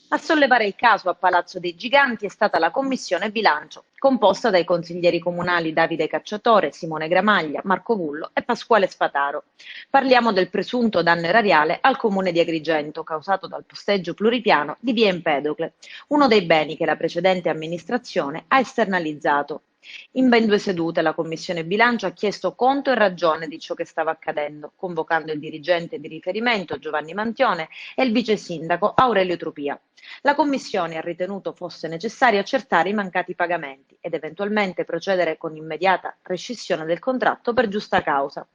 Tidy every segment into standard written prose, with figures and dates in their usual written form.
A sollevare il caso a Palazzo dei Giganti è stata la Commissione Bilancio, composta dai consiglieri comunali Davide Cacciatore, Simone Gramaglia, Marco Vullo e Pasquale Spataro. Parliamo del presunto danno erariale al comune di Agrigento causato dal posteggio pluripiano di via Empedocle, uno dei beni che la precedente amministrazione ha esternalizzato. In ben due sedute la Commissione Bilancio ha chiesto conto e ragione di ciò che stava accadendo, convocando il dirigente di riferimento Giovanni Mantione e il vice sindaco Aurelio Trupia. La Commissione ha ritenuto fosse necessario accertare i mancati pagamenti ed eventualmente procedere con immediata rescissione del contratto per giusta causa.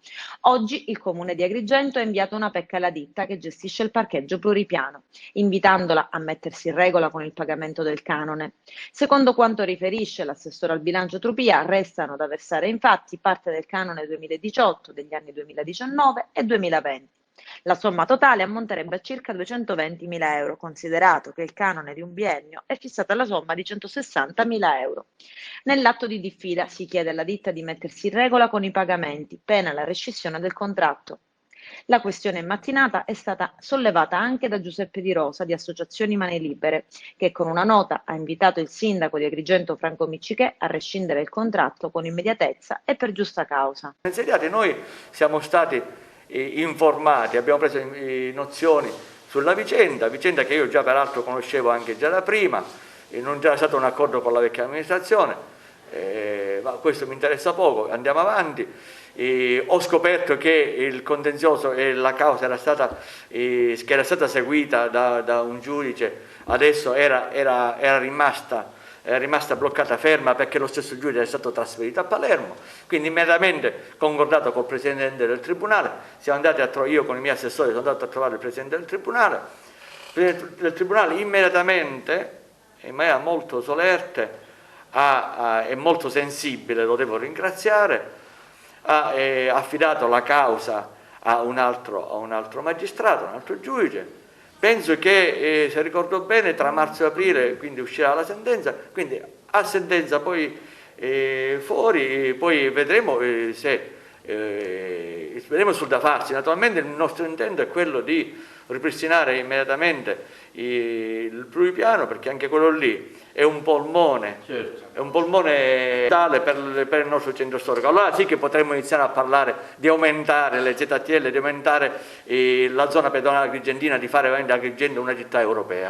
Oggi il Comune di Agrigento ha inviato una PEC alla ditta che gestisce il parcheggio pluripiano, invitandola a mettersi in regola con il pagamento del canone. Secondo quanto riferisce l'assessore al bilancio Trupia, restano da versare infatti parte del canone 2018 degli anni 2019 e 2020. La somma totale ammonterebbe a circa 220.000 euro, considerato che il canone di un biennio è fissato alla somma di 160.000 euro. Nell'atto di diffida si chiede alla ditta di mettersi in regola con i pagamenti, pena la rescissione del contratto. La questione in mattinata è stata sollevata anche da Giuseppe Di Rosa di Associazioni Mani Libere, che con una nota ha invitato il sindaco di Agrigento Franco Miccichè a rescindere il contratto con immediatezza e per giusta causa. Insediati, noi siamo stati informati, abbiamo preso nozioni sulla vicenda che io già peraltro conoscevo anche già da prima, non c'era stato un accordo con la vecchia amministrazione, ma questo mi interessa poco, andiamo avanti. Ho scoperto che il contenzioso e la causa che era stata seguita da un giudice, adesso era rimasta bloccata ferma perché lo stesso giudice è stato trasferito a Palermo, quindi immediatamente concordato col Presidente del Tribunale, io con i miei assessori sono andato a trovare il Presidente del Tribunale. Il Presidente del Tribunale immediatamente, in maniera molto solerte e molto sensibile, lo devo ringraziare, ha affidato la causa a un altro magistrato, un altro giudice. Penso che, se ricordo bene, tra marzo e aprile quindi uscirà la sentenza, quindi a sentenza poi fuori, poi vedremo vedremo sul da farsi. Naturalmente il nostro intento è quello di ripristinare immediatamente il pluripiano, perché anche quello lì è un polmone, certo. È un polmone tale per il nostro centro storico. Allora sì che potremmo iniziare a parlare di aumentare le ZTL, di aumentare la zona pedonale agrigentina, di fare veramente Agrigento una città europea.